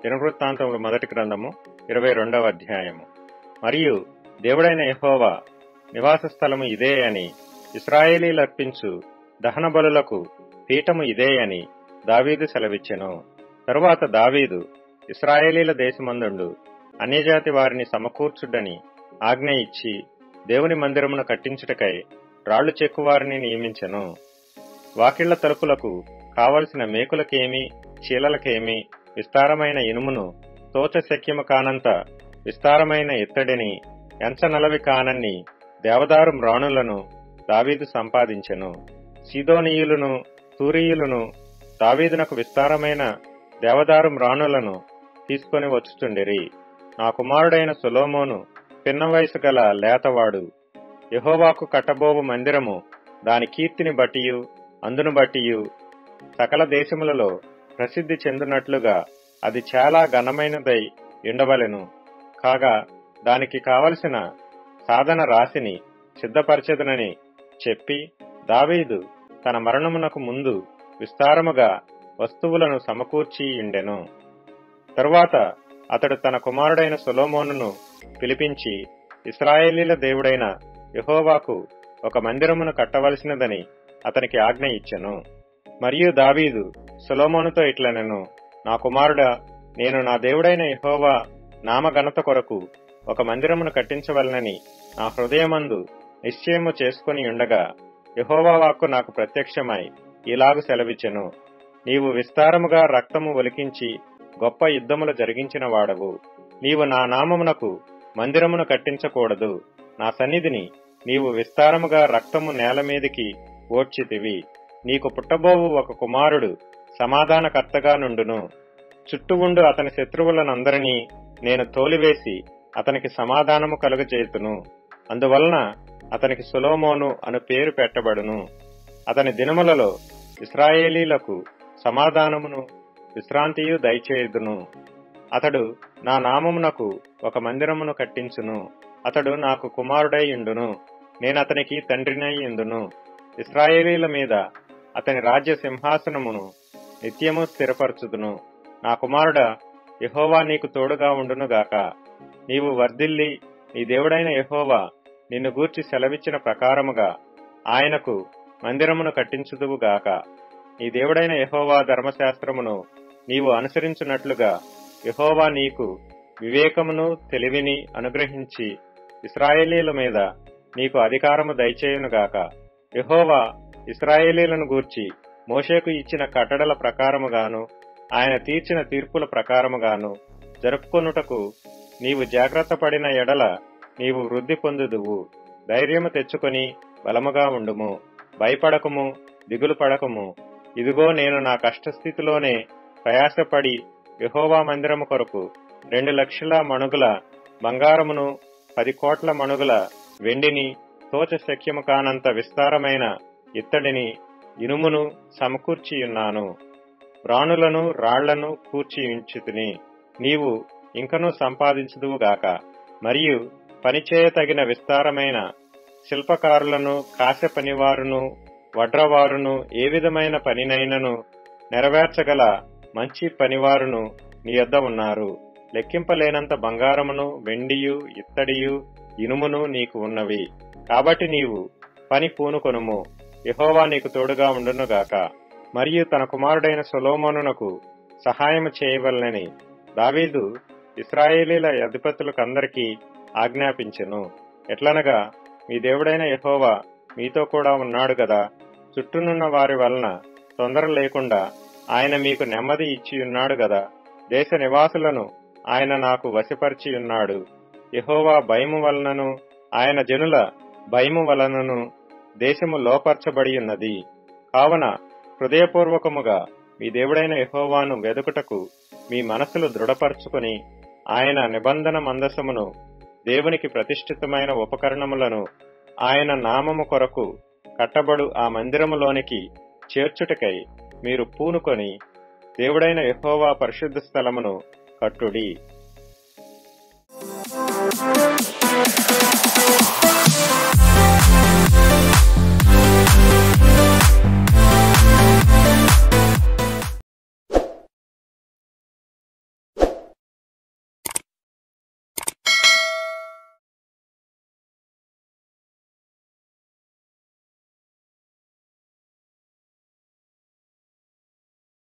దినవృత్తాంతములు మొదటి గ్రంథము 22వ అధ్యాయము. మరియు దేవుడైన యెహోవా నివాస స్థలము ఇదే అని, ఇశ్రాయేలీలర్పించు దహన బలులకు పీఠము ఇదే అని దావీదు సెలవిచ్చెను. తరువాత దావీదు ఇశ్రాయేలీల దేశమందుండు అన్యజాతి వారిని సమకూర్చుడని ఆజ్ఞ ఇచ్చి దేవుని మందిరమును కట్టించుటకై రాళ్లు చెక్కువారిని నియమించెను. వాకిళ్ల తలుపులకు కావలసిన మేకులకేమి చీలలకేమి విస్తారమైన ఇనుమును, తోచశక్యము కానంత విస్తారమైన ఇత్తడిని, ఎంచనలవి కానన్ని దేవదారు మ్రాణులను దావీదు సంపాదించెను. సీదోనీయులను తూరీయులను దావీదునకు విస్తారమైన దేవదారు మ్రాణులను తీసుకొని వచ్చుచుండిరి. నా కుమారుడైన సొలొమోను పిన్న వయసు గల లేతవాడు. యెహోవాకు కట్టబోవు మందిరము దాని కీర్తిని బట్టియు అందును బట్టియు సకల దేశములలో ప్రసిద్ధి చెందునట్లుగా అది చాలా ఘనమైనదై ఉండవలెను. కాగా దానికి కావలసిన సాధన రాశిని సిద్ధపరచెదనని చెప్పి దావీదు తన మరణమునకు ముందు విస్తారముగా వస్తువులను సమకూర్చి ఉండెను. తరువాత అతడు తన కుమారుడైన సొలొమోనును పిలిపించి, ఇశ్రాయేలీల దేవుడైన యెహోవాకు ఒక మందిరమును కట్టవలసినదని అతనికి ఆజ్ఞ ఇచ్చెను. మరియు దావీదు సొలొమోనుతో ఇట్లనెను, నా కుమారుడా, నేను నా దేవుడైన యెహోవా నామఘనత కొరకు ఒక మందిరమును కట్టించవలనని నా హృదయమందు నిశ్చయము చేసుకుని ఉండగా యెహోవా వాక్కు నాకు ప్రత్యక్షమై ఇలాగు సెలవిచ్చెను, నీవు విస్తారముగా రక్తము ఒలికించి గొప్ప యుద్ధములు జరిగించిన వాడవు. నీవు నా నామమునకు మందిరమును కట్టించకూడదు. నా సన్నిధిని నీవు విస్తారముగా రక్తము నేల మీదికి ఓడ్చితివి. నీకు పుట్టబోవు ఒక కుమారుడు సమాధానకర్తగా నుండును. చుట్టూ ఉండు అతని శత్రువులనందరినీ నేను తోలివేసి అతనికి సమాధానము కలుగజేతును. అందువలన అతనికి సొలొమోను అను పేరు పెట్టబడును. అతని దినములలో ఇశ్రాయేలీలకు సమాధానమును విశ్రాంతియు దయచేయుదును. అతడు నా నామమునకు ఒక మందిరమును కట్టించును. అతడు నాకు కుమారుడై ఉండును. నేనతనికి తండ్రినై ఉండును. ఇశ్రాయేలీల మీద అతని రాజ్య సింహాసనమును నిత్యము స్థిరపరచుదును. నా కుమారుడా, యెహోవా నీకు తోడుగా ఉండునుగాక. నీవు వర్ధిల్లి నీ దేవుడైన యెహోవా నిన్ను గూర్చి సెలవిచ్చిన ప్రకారముగా ఆయనకు మందిరమును కట్టించుదువుగాక. నీ దేవుడైన యెహోవా ధర్మశాస్త్రమును నీవు అనుసరించున్నట్లుగా యెహోవా నీకు వివేకమును తెలివిని అనుగ్రహించి ఇశ్రాయేలీల మీద నీకు అధికారము దయచేయునుగాక. యెహోవా ఇశ్రాయేలీలను గూర్చి మోషేకు ఇచ్చిన కట్టడల ప్రకారముగాను ఆయన తీర్చిన తీర్పుల ప్రకారముగాను జరుపుకొనుటకు నీవు జాగ్రత్త పడిన ఎడల నీవు వృద్ధి పొందుదువు. ధైర్యము తెచ్చుకొని బలముగా ఉండుము. భయపడకము, దిగులు పడకము. ఇదిగో, నేను నా కష్టస్థితిలోనే ప్రయాసపడి యెహోవా మందిరము కొరకు 2,00,000 మణుగుల బంగారమును 10 కోట్ల మణుగుల వెండిని, తోచ శక్యము కానంత విస్తారమైన ఇత్తడిని, ఇనుమును సమకూర్చియున్నాను. రాణులను రాళ్లను కూర్చియుంచితిని. నీవు ఇంకనూ సంపాదించుదువుగాక. మరియు పనిచేయతగిన విస్తారమైన శిల్పకారులను, కాశ్య పనివారును, వడ్రవారును, ఏ విధమైన పనినైనను నెరవేర్చగల మంచి పనివారును నీ యొద్ద ఉన్నారు. లెక్కింపలేనంత బంగారమును, వెండియు, ఇత్తడియు, ఇనుమును నీకు ఉన్నవి. కాబట్టి నీవు పని పూనుకొనుము. యెహోవా నీకు తోడుగా ఉండునుగాక. మరియు తన కుమారుడైన సొలొమోనునకు సహాయము చేయవలనని దావీదు ఇశ్రాయేలీల అధిపతులకందరికీ ఆజ్ఞాపించెను. ఎట్లనగా, మీ దేవుడైన యెహోవా మీతో కూడా ఉన్నాడు గదా. చుట్టూనున్న వారి వలన తొందర లేకుండా ఆయన మీకు నెమ్మది ఇచ్చియున్నాడు గదా. దేశ నివాసులను ఆయన నాకు వశపరిచియున్నాడు. యెహోవా భయము వలనను ఆయన జనుల భయము వలనను దేశము లోపర్చబడి ఉన్నది. కావున హృదయపూర్వకముగా మీ దేవుడైన యెహోవాను వెదుకుటకు మీ మనసులు దృఢపరచుకుని ఆయన నిబంధన మందసమును, దేవునికి ప్రతిష్ఠితమైన ఉపకరణములను ఆయన నామము కొరకు కట్టబడు ఆ మందిరములోనికి చేర్చుటకై మీరు పూనుకొని దేవుడైన యెహోవా పరిశుద్ధ స్థలమును కట్టుడి.